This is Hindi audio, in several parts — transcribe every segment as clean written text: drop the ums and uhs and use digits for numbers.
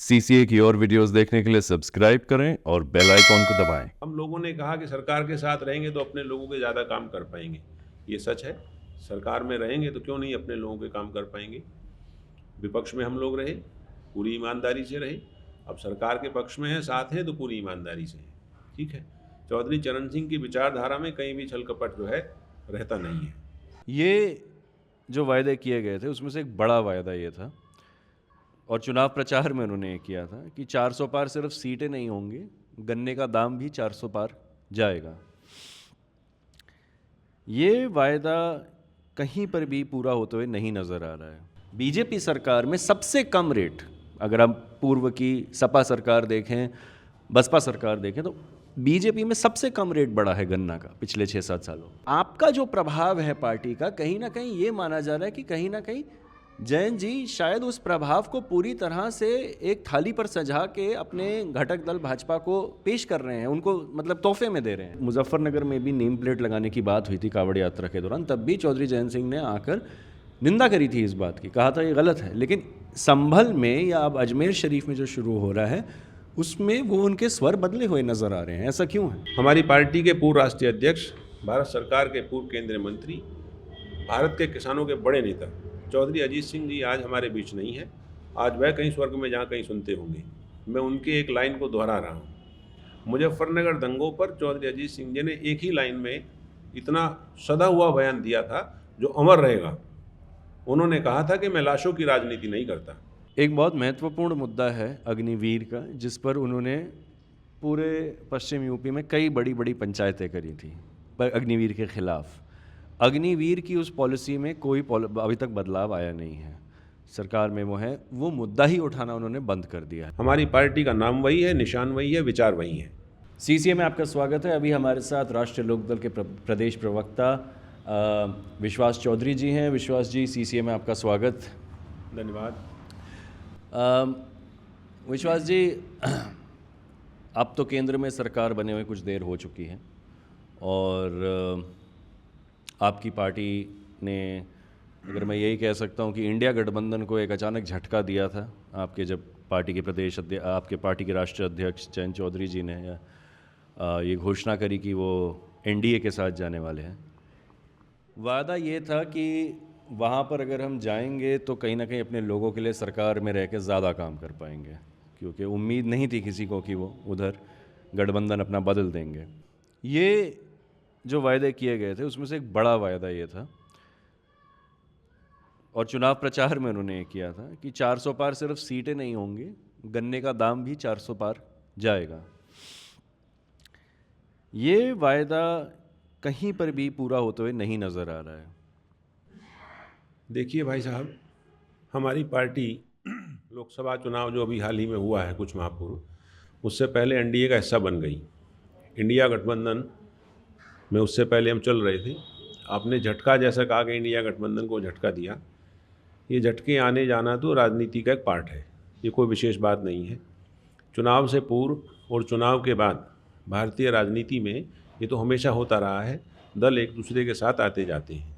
सीसीए की और वीडियोस देखने के लिए सब्सक्राइब करें और बेल आइकॉन को दबाएं। हम लोगों ने कहा कि सरकार के साथ रहेंगे तो अपने लोगों के ज़्यादा काम कर पाएंगे। ये सच है। सरकार में रहेंगे तो क्यों नहीं अपने लोगों के काम कर पाएंगे। विपक्ष में हम लोग रहे, पूरी ईमानदारी से रहे। अब सरकार के पक्ष में हैं, साथ हैं, तो पूरी ईमानदारी से हैं। ठीक है। चौधरी चरण सिंह की विचारधारा में कहीं भी छल कपट जो है रहता नहीं है। ये जो वायदे किए गए थे उसमें से एक बड़ा वायदा ये था और चुनाव प्रचार में उन्होंने ये किया था कि 400 पार सिर्फ सीटें नहीं होंगी, गन्ने का दाम भी 400 पार जाएगा। ये वायदा कहीं पर भी पूरा होते हुए नहीं नज़र आ रहा है। बीजेपी सरकार में सबसे कम रेट, अगर हम पूर्व की सपा सरकार देखें, बसपा सरकार देखें, तो बीजेपी में सबसे कम रेट बढ़ा है गन्ना का पिछले 6-7 सालों। आपका जो प्रभाव है पार्टी का, कहीं ना कहीं ये माना जा रहा है कि कहीं ना कहीं जैन जी शायद उस प्रभाव को पूरी तरह से एक थाली पर सजा के अपने घटक दल भाजपा को पेश कर रहे हैं, उनको मतलब तोहफे में दे रहे हैं। मुजफ्फरनगर में भी नेम प्लेट लगाने की बात हुई थी कांवड़ यात्रा के दौरान, तब भी चौधरी जयंत सिंह ने आकर निंदा करी थी इस बात की, कहा था ये गलत है। लेकिन संभल में या अब अजमेर शरीफ में जो शुरू हो रहा है उसमें वो उनके स्वर बदले हुए नजर आ रहे हैं। ऐसा क्यों है? हमारी पार्टी के पूर्व राष्ट्रीय अध्यक्ष, भारत सरकार के पूर्व केंद्रीय मंत्री, भारत के किसानों के बड़े नेता चौधरी अजीत सिंह जी आज हमारे बीच नहीं है। आज वह कहीं स्वर्ग में जहाँ कहीं सुनते होंगे। मैं उनके एक लाइन को दोहरा रहा हूँ। मुजफ्फरनगर दंगों पर चौधरी अजीत सिंह जी ने एक ही लाइन में इतना सदा हुआ बयान दिया था जो अमर रहेगा। उन्होंने कहा था कि मैं लाशों की राजनीति नहीं करता। एक बहुत महत्वपूर्ण मुद्दा है अग्निवीर का, जिस पर उन्होंने पूरे पश्चिम यूपी में कई बड़ी बड़ी पंचायतें करी थी पर अग्निवीर के खिलाफ। अग्निवीर की उस पॉलिसी में कोई अभी तक बदलाव आया नहीं है। सरकार में वो है, वो मुद्दा ही उठाना उन्होंने बंद कर दिया है। हमारी पार्टी का नाम वही है, निशान वही है, विचार वही है। सीसीए में आपका स्वागत है। अभी हमारे साथ राष्ट्रीय लोकदल के प्रदेश प्रवक्ता विश्वास चौधरी जी हैं। विश्वास जी, सीसीए में आपका स्वागत। धन्यवाद। विश्वास जी, अब तो केंद्र में सरकार बने हुए कुछ देर हो चुकी है और आपकी पार्टी ने, अगर मैं यही कह सकता हूं कि इंडिया गठबंधन को एक अचानक झटका दिया था आपके जब पार्टी के आपके पार्टी के राष्ट्रीय अध्यक्ष जयंत चौधरी जी ने ये घोषणा करी कि वो एनडीए के साथ जाने वाले हैं। वादा ये था कि वहाँ पर अगर हम जाएंगे तो कहीं ना कहीं अपने लोगों के लिए सरकार में रह के ज़्यादा काम कर पाएंगे, क्योंकि उम्मीद नहीं थी किसी को कि वो उधर गठबंधन अपना बदल देंगे। ये जो वायदे किए गए थे उसमें से एक बड़ा वायदा ये था और चुनाव प्रचार में उन्होंने ये किया था कि 400 पार सिर्फ सीटें नहीं होंगी, गन्ने का दाम भी 400 पार जाएगा। ये वायदा कहीं पर भी पूरा होते हुए नहीं नज़र आ रहा है। देखिए भाई साहब, हमारी पार्टी लोकसभा चुनाव जो अभी हाल ही में हुआ है कुछ माह पूर्व, उससे पहले एनडीए का हिस्सा बन गई। इंडिया गठबंधन में उससे पहले हम चल रहे थे। आपने झटका जैसा कहा कि इंडिया गठबंधन को झटका दिया। ये झटके आने जाना तो राजनीति का एक पार्ट है, ये कोई विशेष बात नहीं है। चुनाव से पूर्व और चुनाव के बाद भारतीय राजनीति में ये तो हमेशा होता रहा है, दल एक दूसरे के साथ आते जाते हैं।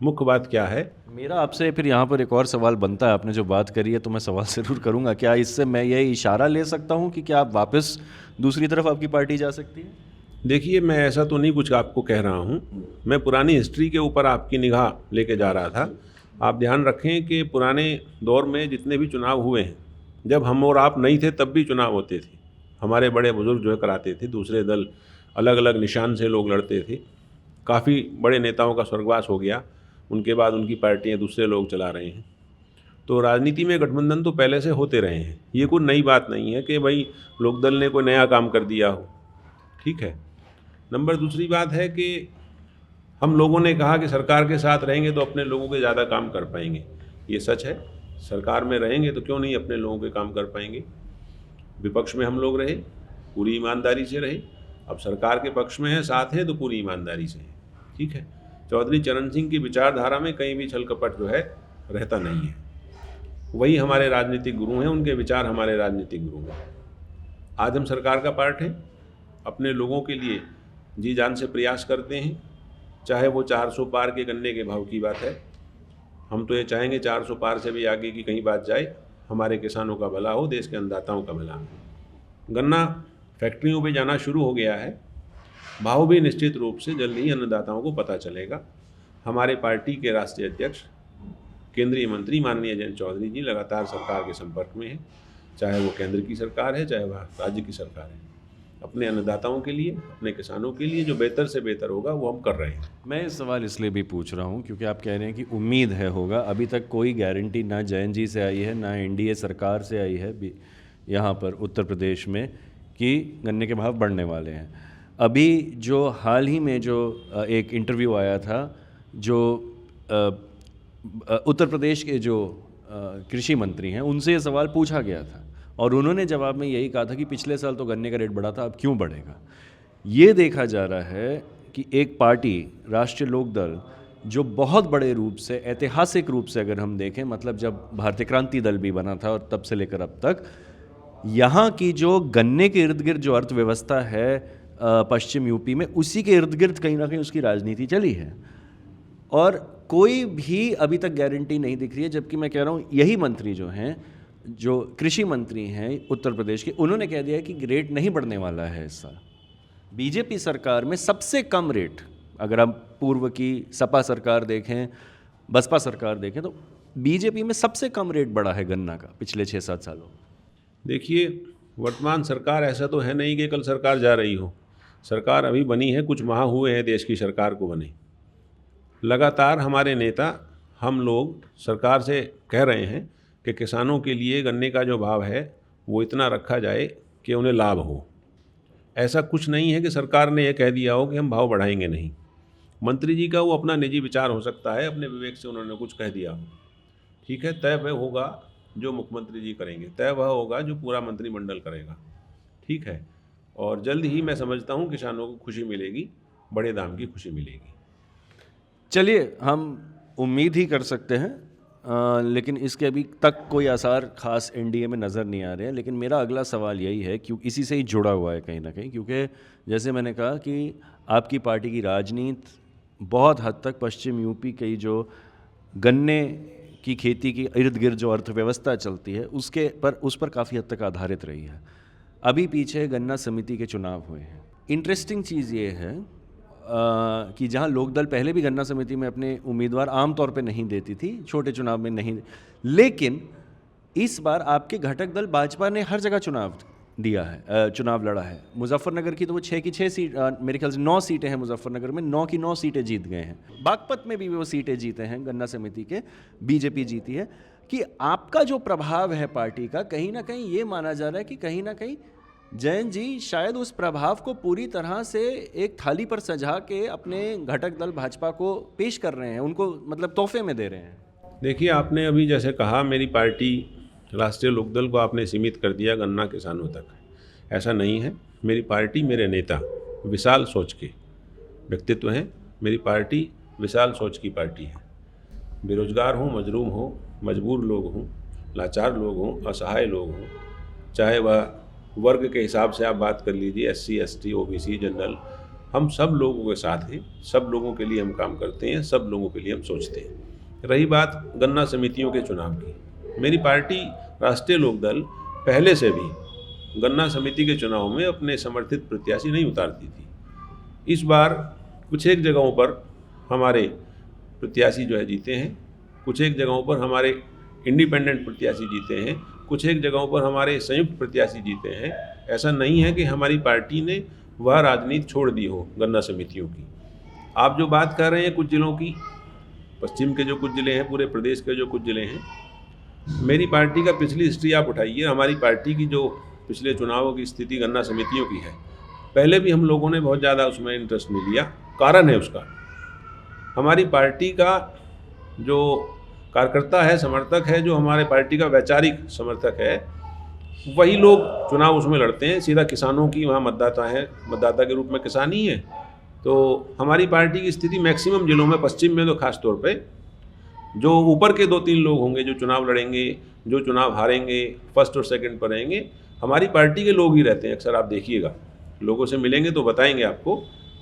मुख्य बात क्या है? मेरा आपसे फिर यहाँ पर एक और सवाल बनता है। आपने जो बात करी है तो मैं सवाल ज़रूर करूँगा, क्या इससे मैं ये इशारा ले सकता हूँ कि क्या आप वापस दूसरी तरफ आपकी पार्टी जा सकती है? देखिए, मैं ऐसा तो नहीं कुछ आपको कह रहा हूँ। मैं पुरानी हिस्ट्री के ऊपर आपकी निगाह लेके जा रहा था। आप ध्यान रखें कि पुराने दौर में जितने भी चुनाव हुए हैं, जब हम और आप नहीं थे तब भी चुनाव होते थे। हमारे बड़े बुजुर्ग जो है कराते थे, दूसरे दल अलग अलग निशान से लोग लड़ते थे। काफ़ी बड़े नेताओं का स्वर्गवास हो गया, उनके बाद उनकी पार्टियाँ दूसरे लोग चला रहे हैं। तो राजनीति में गठबंधन तो पहले से होते रहे हैं, ये कोई नई बात नहीं है कि भाई लोकदल ने कोई नया काम कर दिया हो। ठीक है। नंबर दूसरी बात है कि हम लोगों ने कहा कि सरकार के साथ रहेंगे तो अपने लोगों के ज़्यादा काम कर पाएंगे। ये सच है। सरकार में रहेंगे तो क्यों नहीं अपने लोगों के काम कर पाएंगे। विपक्ष में हम लोग रहे, पूरी ईमानदारी से रहे। अब सरकार के पक्ष में हैं, साथ हैं, तो पूरी ईमानदारी से हैं। ठीक है। चौधरी चरण सिंह की विचारधारा में कहीं भी छल कपट जो है रहता नहीं है। वही हमारे राजनीतिक गुरु हैं, उनके विचार हमारे राजनीतिक गुरु हैं। आज हम सरकार का पार्ट हैं, अपने लोगों के लिए जी जान से प्रयास करते हैं। चाहे वो 400 पार के गन्ने के भाव की बात है, हम तो ये चाहेंगे 400 पार से भी आगे की कहीं बात जाए। हमारे किसानों का भला हो, देश के अन्नदाताओं का भला हो। गन्ना फैक्ट्रियों पे जाना शुरू हो गया है, भाव भी निश्चित रूप से जल्द ही अन्नदाताओं को पता चलेगा। हमारे पार्टी के राष्ट्रीय अध्यक्ष केंद्रीय मंत्री माननीय जयंत चौधरी जी लगातार सरकार के संपर्क में हैं, चाहे वो केंद्र की सरकार है चाहे वह राज्य की सरकार है। अपने अन्नदाताओं के लिए, अपने किसानों के लिए जो बेहतर से बेहतर होगा वो हम कर रहे हैं। मैं ये सवाल इसलिए भी पूछ रहा हूँ क्योंकि आप कह रहे हैं कि उम्मीद है होगा। अभी तक कोई गारंटी ना जयंत जी से आई है ना एनडीए सरकार से आई है यहाँ पर उत्तर प्रदेश में कि गन्ने के भाव बढ़ने वाले हैं। अभी जो हाल ही में जो एक इंटरव्यू आया था, जो उत्तर प्रदेश के जो कृषि मंत्री हैं उनसे ये सवाल पूछा गया था और उन्होंने जवाब में यही कहा था कि पिछले साल तो गन्ने का रेट बढ़ा था, अब क्यों बढ़ेगा। ये देखा जा रहा है कि एक पार्टी राष्ट्रीय लोकदल जो बहुत बड़े रूप से, ऐतिहासिक रूप से अगर हम देखें, मतलब जब भारतीय क्रांति दल भी बना था और तब से लेकर अब तक, यहाँ की जो गन्ने के इर्द गिर्द जो अर्थव्यवस्था है पश्चिम यूपी में, उसी के इर्द गिर्द कहीं ना कहीं उसकी राजनीति चली है और कोई भी अभी तक गारंटी नहीं दिख रही है। जबकि मैं कह रहा हूँ यही मंत्री जो हैं, जो कृषि मंत्री हैं उत्तर प्रदेश के, उन्होंने कह दिया है कि रेट नहीं बढ़ने वाला है इस साल। बीजेपी सरकार में सबसे कम रेट, अगर हम पूर्व की सपा सरकार देखें, बसपा सरकार देखें, तो बीजेपी में सबसे कम रेट बढ़ा है गन्ना का पिछले 6-7 सालों में। देखिए, वर्तमान सरकार ऐसा तो है नहीं कि कल सरकार जा रही हो। सरकार अभी बनी है, कुछ माह हुए हैं देश की सरकार को बने। लगातार हमारे नेता, हम लोग सरकार से कह रहे हैं कि किसानों के लिए गन्ने का जो भाव है वो इतना रखा जाए कि उन्हें लाभ हो। ऐसा कुछ नहीं है कि सरकार ने यह कह दिया हो कि हम भाव बढ़ाएंगे नहीं। मंत्री जी का वो अपना निजी विचार हो सकता है, अपने विवेक से उन्होंने कुछ कह दिया हो, ठीक है। तय वह होगा जो मुख्यमंत्री जी करेंगे, तय वह होगा जो पूरा मंत्रिमंडल करेगा, ठीक है। और जल्द ही मैं समझता हूँ किसानों को खुशी मिलेगी, बड़े दाम की खुशी मिलेगी। चलिए, हम उम्मीद ही कर सकते हैं, लेकिन इसके अभी तक कोई आसार खास एनडीए में नज़र नहीं आ रहे हैं। लेकिन मेरा अगला सवाल यही है, क्योंकि इसी से ही जुड़ा हुआ है कहीं ना कहीं, क्योंकि जैसे मैंने कहा कि आपकी पार्टी की राजनीति बहुत हद तक पश्चिम यूपी की जो गन्ने की खेती की इर्द गिर्द जो अर्थव्यवस्था चलती है उस पर काफ़ी हद तक आधारित रही है। अभी पीछे गन्ना समिति के चुनाव हुए हैं। इंटरेस्टिंग चीज़ ये है कि जहां लोकदल पहले भी गन्ना समिति में अपने उम्मीदवार आमतौर पे नहीं देती थी, छोटे चुनाव में नहीं, लेकिन इस बार आपके घटक दल भाजपा ने हर जगह चुनाव लड़ा है। मुजफ्फरनगर की तो वो 6 की 6 सीट, मेरे ख्याल से 9 सीटें हैं मुजफ्फरनगर में, 9 की 9 सीटें जीत गए हैं। बागपत में भी वो सीटें जीते हैं गन्ना समिति के, बीजेपी जीती है। कि आपका जो प्रभाव है पार्टी का, कहीं ना कहीं ये माना जा रहा है कि कहीं ना कहीं जयंत जी शायद उस प्रभाव को पूरी तरह से एक थाली पर सजा के अपने घटक दल भाजपा को पेश कर रहे हैं, उनको मतलब तोहफे में दे रहे हैं। देखिए, आपने अभी जैसे कहा मेरी पार्टी राष्ट्रीय लोकदल को आपने सीमित कर दिया गन्ना किसानों तक। ऐसा नहीं है। मेरी पार्टी, मेरे नेता विशाल सोच के व्यक्तित्व हैं। मेरी पार्टी विशाल सोच की पार्टी है। बेरोजगार हों, मजलूम हों, मजबूर लोग हों, लाचार लोग हों, असहाय लोग हों, चाहे वह वर्ग के हिसाब से आप बात कर लीजिए, SC, ST, OBC, जनरल, हम सब लोगों के साथ हैं। सब लोगों के लिए हम काम करते हैं, सब लोगों के लिए हम सोचते हैं। रही बात गन्ना समितियों के चुनाव की, मेरी पार्टी राष्ट्रीय लोकदल पहले से भी गन्ना समिति के चुनाव में अपने समर्थित प्रत्याशी नहीं उतारती थी। इस बार कुछ एक जगहों पर हमारे प्रत्याशी जो है जीते हैं, कुछ एक जगहों पर हमारे इंडिपेंडेंट प्रत्याशी जीते हैं, कुछ एक जगहों पर हमारे संयुक्त प्रत्याशी जीते हैं। ऐसा नहीं है कि हमारी पार्टी ने वह राजनीति छोड़ दी हो गन्ना समितियों की। आप जो बात कर रहे हैं कुछ जिलों की, पश्चिम के जो कुछ ज़िले हैं, पूरे प्रदेश के जो कुछ ज़िले हैं, मेरी पार्टी का पिछली हिस्ट्री आप उठाइए। हमारी पार्टी की जो पिछले चुनावों की स्थिति गन्ना समितियों की है, पहले भी हम लोगों ने बहुत ज़्यादा उसमें इंटरेस्ट नहीं लिया। कारण है उसका, हमारी पार्टी का जो कार्यकर्ता है, समर्थक है, जो हमारे पार्टी का वैचारिक समर्थक है, वही लोग चुनाव उसमें लड़ते हैं। सीधा किसानों की वहाँ मतदाता हैं, मतदाता के रूप में किसान ही है। तो हमारी पार्टी की स्थिति मैक्सिमम जिलों में, पश्चिम में तो खास तौर पे, जो ऊपर के 2-3 लोग होंगे जो चुनाव लड़ेंगे, जो चुनाव हारेंगे, फर्स्ट और सेकंड पर रहेंगे, हमारी पार्टी के लोग ही रहते हैं। अक्सर आप देखिएगा, लोगों से मिलेंगे तो बताएंगे आपको।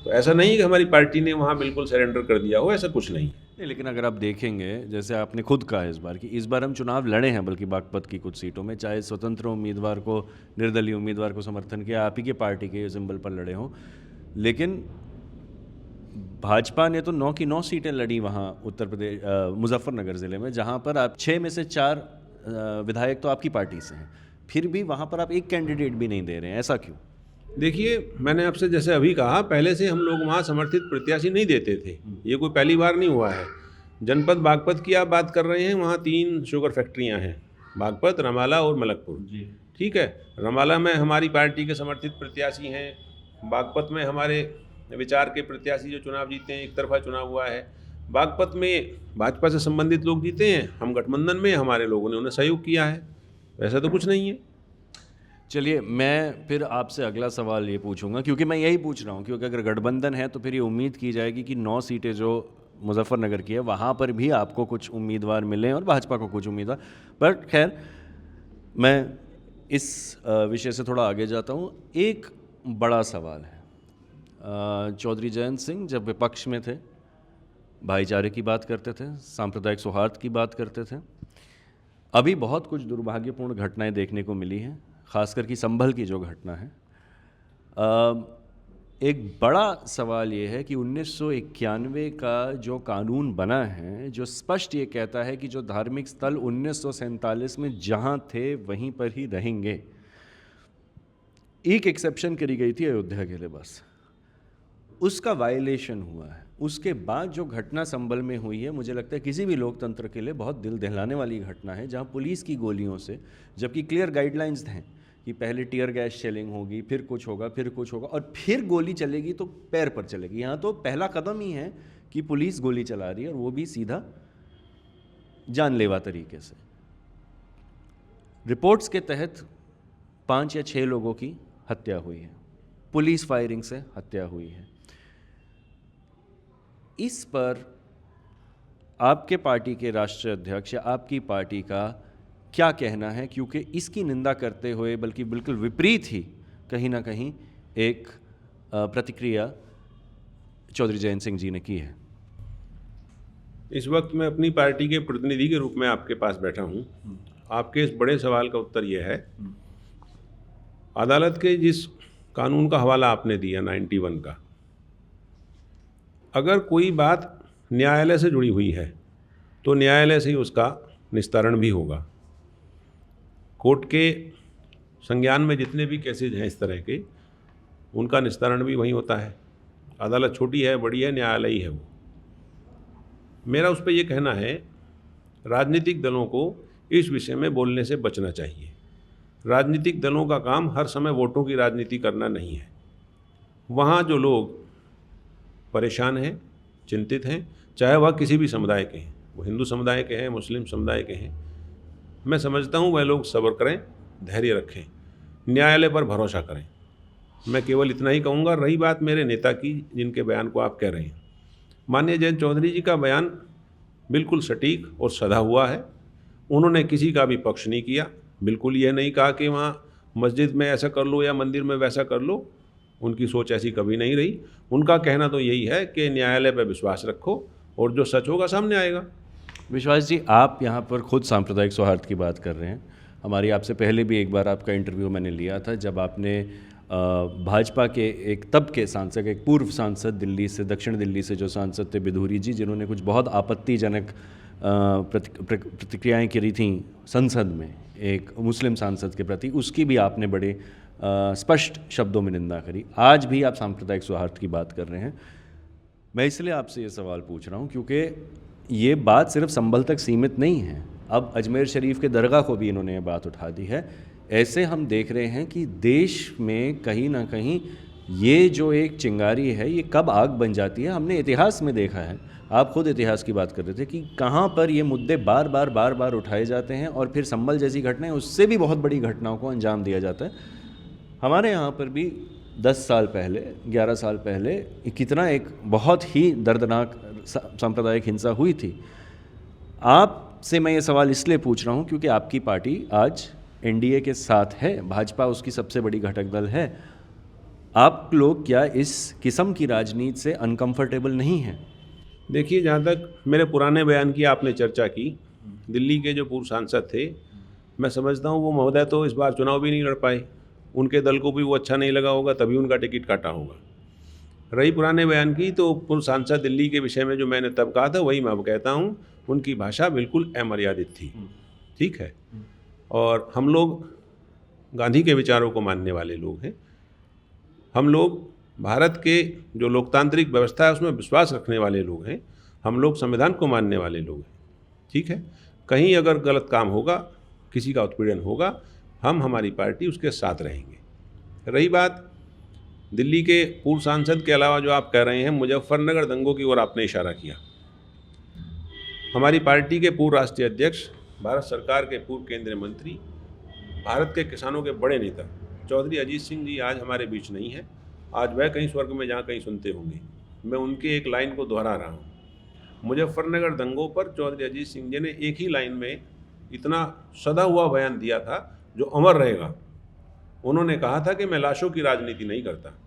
तो ऐसा नहीं है कि हमारी पार्टी ने वहाँ बिल्कुल सरेंडर कर दिया हो, ऐसा कुछ नहीं है। नहीं, लेकिन अगर आप देखेंगे, जैसे आपने खुद कहा इस बार कि इस बार हम चुनाव लड़े हैं, बल्कि बागपत की कुछ सीटों में, चाहे स्वतंत्र उम्मीदवार को, निर्दलीय उम्मीदवार को समर्थन किया, आप ही के पार्टी के सिंबल पर लड़े हों, लेकिन भाजपा ने तो 9 की 9 सीटें लड़ी वहाँ उत्तर प्रदेश मुजफ्फरनगर ज़िले में, जहाँ पर आप 6 में से 4 विधायक तो आपकी पार्टी से हैं, फिर भी वहाँ पर आप एक कैंडिडेट भी नहीं दे रहे हैं, ऐसा क्यों? देखिए, मैंने आपसे जैसे अभी कहा, पहले से हम लोग वहाँ समर्थित प्रत्याशी नहीं देते थे, ये कोई पहली बार नहीं हुआ है। जनपद बागपत की आप बात कर रहे हैं, वहाँ 3 शुगर फैक्ट्रियाँ हैं, बागपत, रमाला और मलकपुर। ठीक है, रमाला में हमारी पार्टी के समर्थित प्रत्याशी हैं, बागपत में हमारे विचार के प्रत्याशी जो चुनाव जीते हैं, एक तरफा चुनाव हुआ है। बागपत में भाजपा से संबंधित लोग जीते हैं, हम गठबंधन में, हमारे लोगों ने उन्हें सहयोग किया है, वैसा तो कुछ नहीं है। चलिए, मैं फिर आपसे अगला सवाल ये पूछूंगा, क्योंकि मैं यही पूछ रहा हूँ, क्योंकि अगर गठबंधन है तो फिर ये उम्मीद की जाएगी कि 9 सीटें जो मुजफ्फरनगर की है वहाँ पर भी आपको कुछ उम्मीदवार मिलें और भाजपा को कुछ उम्मीदवार। पर खैर, मैं इस विषय से थोड़ा आगे जाता हूँ। एक बड़ा सवाल है, चौधरी जयंत सिंह जब विपक्ष में थे, भाईचारे की बात करते थे, सांप्रदायिक सौहार्द की बात करते थे। अभी बहुत कुछ दुर्भाग्यपूर्ण घटनाएं देखने को मिली हैं, खासकर कि संभल की जो घटना है। एक बड़ा सवाल ये है कि 1991 का जो कानून बना है, जो स्पष्ट ये कहता है कि जो धार्मिक स्थल 1947 में जहाँ थे वहीं पर ही रहेंगे, एक एक्सेप्शन करी गई थी अयोध्या के लिए बस, उसका वायलेशन हुआ है। उसके बाद जो घटना संभल में हुई है, मुझे लगता है किसी भी लोकतंत्र के लिए बहुत दिल दहलाने वाली घटना है, जहां पुलिस की गोलियों से, जबकि क्लियर गाइडलाइंस हैं कि पहले टीयर गैस शेलिंग होगी, फिर कुछ होगा, फिर कुछ होगा, और फिर गोली चलेगी तो पैर पर चलेगी। यहाँ तो पहला कदम ही है कि पुलिस गोली चला रही है, और वो भी सीधा जानलेवा तरीके से। रिपोर्ट्स के तहत 5 या 6 लोगों की हत्या हुई है, पुलिस फायरिंग से हत्या हुई है। इस पर आपके पार्टी के राष्ट्रीय अध्यक्ष या आपकी पार्टी का क्या कहना है? क्योंकि इसकी निंदा करते हुए, बल्कि बिल्कुल विपरीत ही कहीं ना कहीं एक प्रतिक्रिया चौधरी जयंत सिंह जी ने की है। इस वक्त मैं अपनी पार्टी के प्रतिनिधि के रूप में आपके पास बैठा हूँ। आपके इस बड़े सवाल का उत्तर यह है, अदालत के जिस कानून का हवाला आपने दिया 91 का, अगर कोई बात न्यायालय से जुड़ी हुई है तो न्यायालय से ही उसका निस्तारण भी होगा। कोर्ट के संज्ञान में जितने भी केसेज हैं इस तरह के, उनका निस्तारण भी वहीं होता है। अदालत छोटी है, बड़ी है, न्यायालय ही है वो। मेरा उस पर यह कहना है, राजनीतिक दलों को इस विषय में बोलने से बचना चाहिए। राजनीतिक दलों का काम हर समय वोटों की राजनीति करना नहीं है। वहाँ जो लोग परेशान हैं, चिंतित हैं, चाहे वह किसी भी समुदाय के हैं, वो हिंदू समुदाय के हैं, मुस्लिम समुदाय के हैं, मैं समझता हूँ वह लोग सब्र करें, धैर्य रखें, न्यायालय पर भरोसा करें। मैं केवल इतना ही कहूँगा। रही बात मेरे नेता की, जिनके बयान को आप कह रहे हैं, माननीय जयंत चौधरी जी का बयान बिल्कुल सटीक और सधा हुआ है। उन्होंने किसी का भी पक्ष नहीं किया, बिल्कुल यह नहीं कहा कि वहाँ मस्जिद में ऐसा कर लो या मंदिर में वैसा कर लो। उनकी सोच ऐसी कभी नहीं रही। उनका कहना तो यही है कि न्यायालय पर विश्वास रखो और जो सच होगा सामने आएगा। विश्वास जी, आप यहाँ पर खुद सांप्रदायिक सौहार्द की बात कर रहे हैं। हमारी आपसे पहले भी एक बार आपका इंटरव्यू मैंने लिया था, जब आपने भाजपा के एक तब के सांसद, एक पूर्व सांसद दिल्ली से, दक्षिण दिल्ली से जो सांसद थे बिधूरी जी, जिन्होंने कुछ बहुत आपत्तिजनक प्रतिक्रियाएं करी थी संसद में एक मुस्लिम सांसद के प्रति, उसकी भी आपने बड़े स्पष्ट शब्दों में निंदा करी। आज भी आप सांप्रदायिक सौहार्द की बात कर रहे हैं। मैं इसलिए आपसे ये सवाल पूछ रहा हूँ क्योंकि ये बात सिर्फ संभल तक सीमित नहीं है, अब अजमेर शरीफ के दरगाह को भी इन्होंने ये बात उठा दी है। ऐसे हम देख रहे हैं कि देश में कहीं ना कहीं ये जो एक चिंगारी है, ये कब आग बन जाती है। हमने इतिहास में देखा है, आप खुद इतिहास की बात कर रहे थे कि कहाँ पर ये मुद्दे बार बार उठाए जाते हैं और फिर संभल जैसी घटनाएं, उससे भी बहुत बड़ी घटनाओं को अंजाम दिया जाता है। हमारे यहाँ पर भी 10 साल पहले, 11 साल पहले कितना एक बहुत ही दर्दनाक सांप्रदायिक हिंसा हुई थी। आपसे मैं ये सवाल इसलिए पूछ रहा हूँ क्योंकि आपकी पार्टी आज एनडीए के साथ है, भाजपा उसकी सबसे बड़ी घटक दल है। आप लोग क्या इस किस्म की राजनीति से अनकंफर्टेबल नहीं हैं? देखिए, जहाँ तक मेरे पुराने बयान की आपने चर्चा की, दिल्ली के जो पूर्व सांसद थे, मैं समझता हूँ वो महोदय तो इस बार चुनाव भी नहीं लड़ पाए। उनके दल को भी वो अच्छा नहीं लगा होगा, तभी उनका टिकट काटा होगा। रही पुराने बयान की, तो पूर्व सांसद दिल्ली के विषय में जो मैंने तब कहा था वही मैं अब कहता हूँ। उनकी भाषा बिल्कुल अमर्यादित थी, ठीक है। और हम लोग गांधी के विचारों को मानने वाले लोग हैं। हम लोग भारत के जो लोकतांत्रिक व्यवस्था है उसमें विश्वास रखने वाले लोग हैं। हम लोग संविधान को मानने वाले लोग हैं, ठीक है। कहीं अगर गलत काम होगा, किसी का उत्पीड़न होगा, हम हमारी पार्टी उसके साथ रहेंगे। रही बात दिल्ली के पूर्व सांसद के अलावा जो आप कह रहे हैं, मुजफ्फरनगर दंगों की ओर आपने इशारा किया। हमारी पार्टी के पूर्व राष्ट्रीय अध्यक्ष, भारत सरकार के पूर्व केंद्रीय मंत्री, भारत के किसानों के बड़े नेता चौधरी अजीत सिंह जी आज हमारे बीच नहीं हैं। आज वह कहीं स्वर्ग में जहाँ कहीं सुनते होंगे। मैं उनके एक लाइन को दोहरा रहा हूँ। मुजफ्फरनगर दंगों पर चौधरी अजीत सिंह जी ने एक ही लाइन में इतना सदा हुआ बयान दिया था जो अमर रहेगा। उन्होंने कहा था कि मैं लाशों की राजनीति नहीं करता।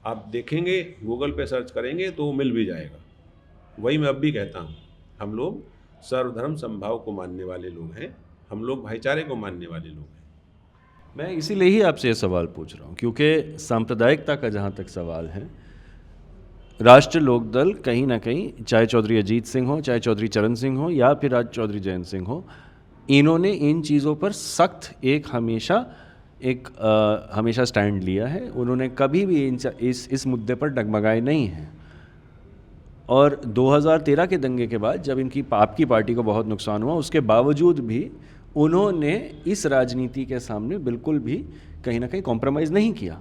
आप देखेंगे, गूगल पे सर्च करेंगे तो वो मिल भी जाएगा। वही मैं अब भी कहता हूँ, हम लोग सर्वधर्म समभाव को मानने वाले लोग हैं। हम लोग भाईचारे को मानने वाले लोग हैं। मैं इसीलिए ही आपसे ये सवाल पूछ रहा हूँ, क्योंकि सांप्रदायिकता का जहाँ तक सवाल है, राष्ट्रीय लोकदल कहीं ना कहीं, चाहे चौधरी अजीत सिंह हो, चाहे चौधरी चरण सिंह हो, या फिर आज चौधरी जयंत सिंह हो, इन्होंने इन चीज़ों पर सख्त हमेशा स्टैंड लिया है। उन्होंने कभी भी इस मुद्दे पर डगमगाए नहीं हैं। और 2013 के दंगे के बाद जब आपकी पार्टी को बहुत नुकसान हुआ, उसके बावजूद भी उन्होंने इस राजनीति के सामने बिल्कुल भी कहीं ना कहीं कॉम्प्रोमाइज़ नहीं किया।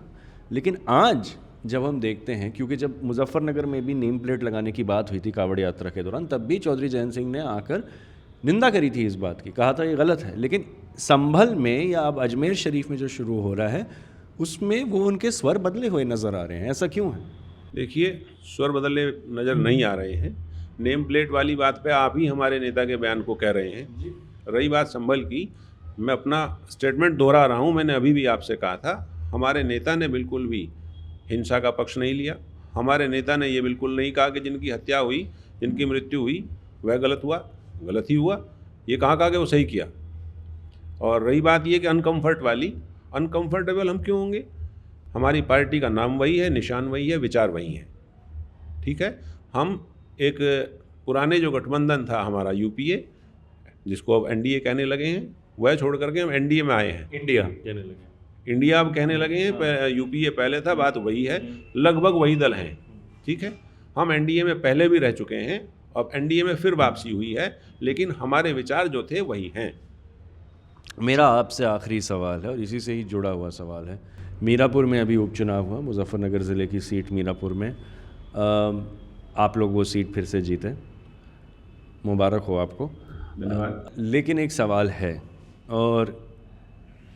लेकिन आज जब हम देखते हैं, क्योंकि जब मुजफ्फरनगर में भी नेम प्लेट लगाने की बात हुई थी कांवड़ यात्रा के दौरान, तब भी चौधरी जयंत सिंह ने आकर निंदा करी थी इस बात की, कहा था ये गलत है। लेकिन संभल में या अब अजमेर शरीफ में जो शुरू हो रहा है, उसमें वो उनके स्वर बदले हुए नज़र आ रहे हैं। ऐसा क्यों है? देखिए, स्वर बदले नज़र नहीं आ रहे हैं। नेम प्लेट वाली बात पे आप ही हमारे नेता के बयान को कह रहे हैं। रही बात संभल की, मैं अपना स्टेटमेंट दोहरा रहा हूँ। मैंने अभी भी आपसे कहा था, हमारे नेता ने बिल्कुल भी हिंसा का पक्ष नहीं लिया। हमारे नेता ने ये बिल्कुल नहीं कहा कि जिनकी हत्या हुई, जिनकी मृत्यु हुई, वह गलत हुआ। गलत ही हुआ। ये कहाँ कहा कि वो सही किया। और रही बात ये कि अनकंफर्टेबल हम क्यों होंगे? हमारी पार्टी का नाम वही है, निशान वही है, विचार वही है, ठीक है। हम एक पुराने जो गठबंधन था हमारा यूपीए, जिसको अब एनडीए कहने लगे हैं, वह छोड़ करके हम एनडीए में आए हैं। इंडिया कहने लगे, इंडिया अब कहने लगे हैं। यूपीए पहले था, बात वही है, लगभग वही दल हैं, ठीक है। हम एनडीए में पहले भी रह चुके हैं, अब एनडीए में फिर वापसी हुई है, लेकिन हमारे विचार जो थे वही हैं। मेरा आपसे आखिरी सवाल है और इसी से ही जुड़ा हुआ सवाल है। मीरापुर में अभी उपचुनाव हुआ, मुजफ्फरनगर ज़िले की सीट मीरापुर में। आप लोग वो सीट फिर से जीते, मुबारक हो आपको। धन्यवाद। लेकिन एक सवाल है, और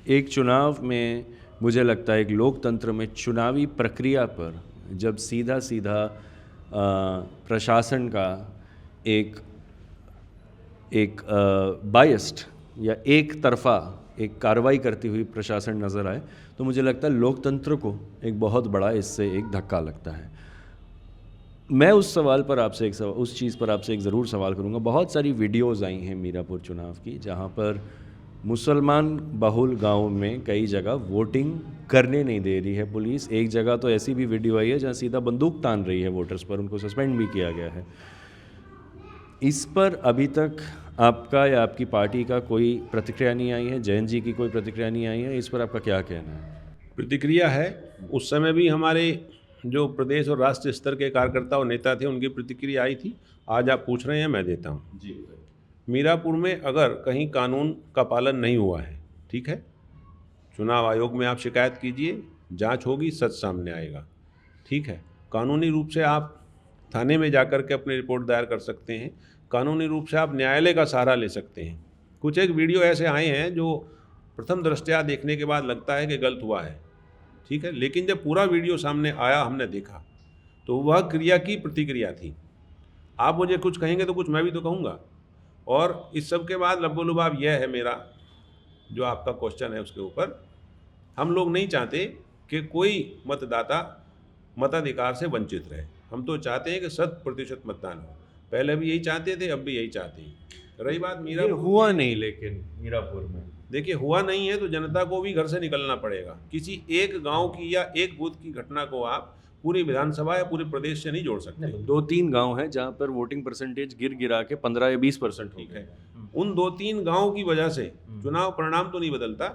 एक चुनाव में मुझे लगता है, एक लोकतंत्र में चुनावी प्रक्रिया पर जब सीधा सीधा प्रशासन का एक बायस्ड या एक तरफा एक कार्रवाई करती हुई प्रशासन नज़र आए, तो मुझे लगता है लोकतंत्र को एक बहुत बड़ा इससे एक धक्का लगता है। मैं उस चीज़ पर आपसे एक ज़रूर सवाल करूँगा। बहुत सारी वीडियोज़ आई हैं मीरापुर चुनाव की, जहाँ पर मुसलमान बहुल गांव में कई जगह वोटिंग करने नहीं दे रही है पुलिस। एक जगह तो ऐसी भी वीडियो आई है जहाँ सीधा बंदूक तान रही है वोटर्स पर, उनको सस्पेंड भी किया गया है। इस पर अभी तक आपका या आपकी पार्टी का कोई प्रतिक्रिया नहीं आई है? जयंत जी की कोई प्रतिक्रिया नहीं आई है? इस पर आपका क्या कहना है? प्रतिक्रिया है। उस समय भी हमारे जो प्रदेश और राष्ट्रीय स्तर के कार्यकर्ता और नेता थे, उनकी प्रतिक्रिया आई थी। आज आप पूछ रहे हैं, मैं देता हूँ जी। मीरापुर में अगर कहीं कानून का पालन नहीं हुआ है, ठीक है, चुनाव आयोग में आप शिकायत कीजिए, जांच होगी, सच सामने आएगा, ठीक है। कानूनी रूप से आप थाने में जाकर के अपनी रिपोर्ट दायर कर सकते हैं। कानूनी रूप से आप न्यायालय का सहारा ले सकते हैं। कुछ एक वीडियो ऐसे आए हैं जो प्रथम दृष्टया देखने के बाद लगता है कि गलत हुआ है, ठीक है, लेकिन जब पूरा वीडियो सामने आया, हमने देखा, तो वह क्रिया की प्रतिक्रिया थी। आप मुझे कुछ कहेंगे तो कुछ मैं भी तो कहूँगा। और इस सब के बाद लब्बो-लुबाब यह है मेरा, जो आपका क्वेश्चन है उसके ऊपर, हम लोग नहीं चाहते कि कोई मतदाता मताधिकार से वंचित रहे। हम तो चाहते हैं कि 100% मतदान हो। पहले भी यही चाहते थे, अब भी यही चाहते हैं। रही बात ये मीरापुर, हुआ नहीं लेकिन मीरापुर में देखिए हुआ नहीं है तो जनता को भी घर से निकलना पड़ेगा। किसी एक गांव की या एक बूथ की घटना को आप पूरी विधानसभा या पूरे प्रदेश से नहीं जोड़ सकते। 2-3 गांव हैं जहां पर वोटिंग परसेंटेज गिरा के 15 या 20% ठीक है, उन 2-3 गांव की वजह से चुनाव परिणाम तो नहीं बदलता।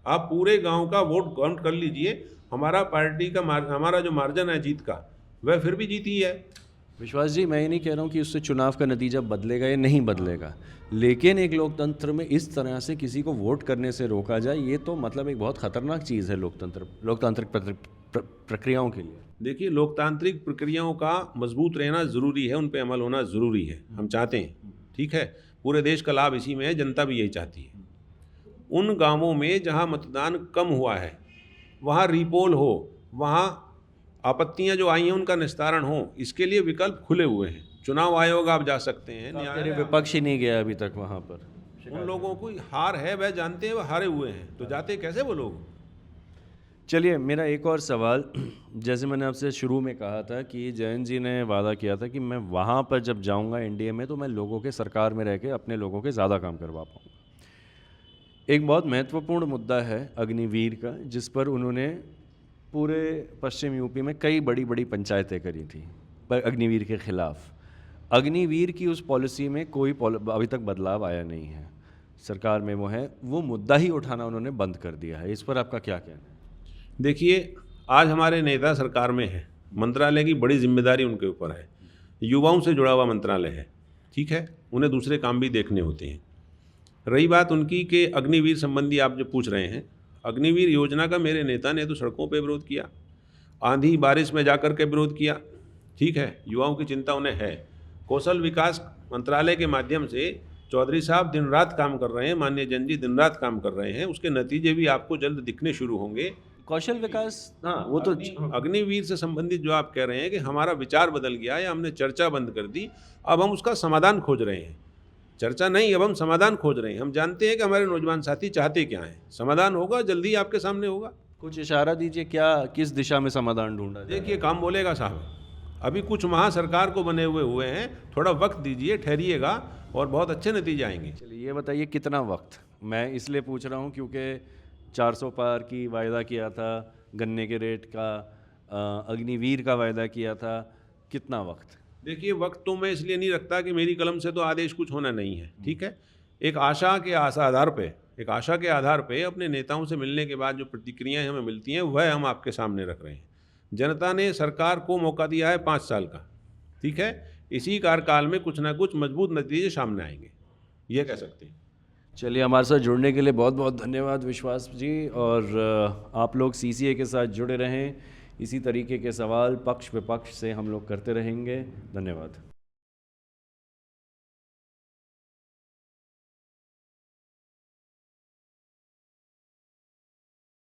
आप पूरे गांव का वोट काउंट कर लीजिए, हमारा पार्टी का हमारा जो मार्जिन है जीत का, वह फिर भी जीत ही है। विश्वास जी, मैं ये नहीं कह रहा हूँ कि उससे चुनाव का नतीजा बदलेगा या नहीं बदलेगा, लेकिन एक लोकतंत्र में इस तरह से किसी को वोट करने से रोका जाए, ये तो मतलब एक बहुत खतरनाक चीज़ है लोकतांत्रिक प्रक्रियाओं के लिए। देखिए, लोकतांत्रिक प्रक्रियाओं का मजबूत रहना ज़रूरी है, उन पे अमल होना ज़रूरी है, हम चाहते हैं। ठीक है, पूरे देश का लाभ इसी में है, जनता भी यही चाहती है। उन गांवों में जहां मतदान कम हुआ है वहां रीपोल हो, वहां आपत्तियां जो आई हैं उनका निस्तारण हो, इसके लिए विकल्प खुले हुए हैं। चुनाव आयोग आप जा सकते हैं, तेरे विपक्ष ही नहीं गया अभी तक वहाँ पर। उन लोगों को हार है, वह जानते हैं, वह हारे हुए हैं, तो जाते कैसे वो लोग। चलिए, मेरा एक और सवाल, जैसे मैंने आपसे शुरू में कहा था कि जयंत जी ने वादा किया था कि मैं वहाँ पर जब जाऊँगा एनडीए में तो मैं लोगों के सरकार में रह के अपने लोगों के ज़्यादा काम करवा पाऊँगा। एक बहुत महत्वपूर्ण मुद्दा है अग्निवीर का, जिस पर उन्होंने पूरे पश्चिम यूपी में कई बड़ी बड़ी पंचायतें करी थी पर अग्निवीर के ख़िलाफ़। अग्निवीर की उस पॉलिसी में कोई अभी तक बदलाव आया नहीं है, सरकार में वो मुद्दा ही उठाना उन्होंने बंद कर दिया है। इस पर आपका क्या कहना है? देखिए, आज हमारे नेता सरकार में है, मंत्रालय की बड़ी जिम्मेदारी उनके ऊपर है, युवाओं से जुड़ा हुआ मंत्रालय है। ठीक है, उन्हें दूसरे काम भी देखने होते हैं। रही बात उनकी कि अग्निवीर संबंधी आप जो पूछ रहे हैं, अग्निवीर योजना का मेरे नेता ने तो सड़कों पे विरोध किया, आंधी बारिश में जाकर के विरोध किया। ठीक है, युवाओं की चिंता उन्हें है। कौशल विकास मंत्रालय के माध्यम से चौधरी साहब दिन रात काम कर रहे हैं, माननीय जन जी दिन रात काम कर रहे हैं, उसके नतीजे भी आपको जल्द दिखने शुरू होंगे। कौशल विकास, हाँ, वो तो अग्निवीर से संबंधित जो आप कह रहे हैं कि हमारा विचार बदल गया या हमने चर्चा बंद कर दी, अब हम उसका समाधान खोज रहे हैं। चर्चा नहीं, अब हम समाधान खोज रहे हैं। हम जानते हैं कि हमारे नौजवान साथी चाहते क्या हैं, समाधान होगा, जल्दी आपके सामने होगा। कुछ इशारा दीजिए, क्या किस दिशा में समाधान ढूंढा जाए? देखिए, काम बोलेगा साहब, अभी कुछ माह सरकार को बने हुए हैं, थोड़ा वक्त दीजिए, ठहरिएगा और बहुत अच्छे नतीजे आएंगे। चलिए, ये बताइए कितना वक्त? मैं इसलिए पूछ रहा हूँ क्योंकि 400 पार की वायदा किया था, गन्ने के रेट का, अग्निवीर का वायदा किया था, कितना वक्त? देखिए, वक्त तो मैं इसलिए नहीं रखता कि मेरी कलम से तो आदेश कुछ होना नहीं है। ठीक है, एक आशा के आधार पे अपने नेताओं से मिलने के बाद जो प्रतिक्रियाएं हमें मिलती हैं वह हम आपके सामने रख रहे हैं। जनता ने सरकार को मौका दिया है 5 साल का। ठीक है, इसी कार्यकाल में कुछ ना कुछ मजबूत नतीजे सामने आएंगे, ये कह सकते हैं। चलिए, हमारे साथ जुड़ने के लिए बहुत बहुत धन्यवाद विश्वास जी, और आप लोग सीसीए के साथ जुड़े रहें। इसी तरीके के सवाल पक्ष विपक्ष से हम लोग करते रहेंगे। धन्यवाद।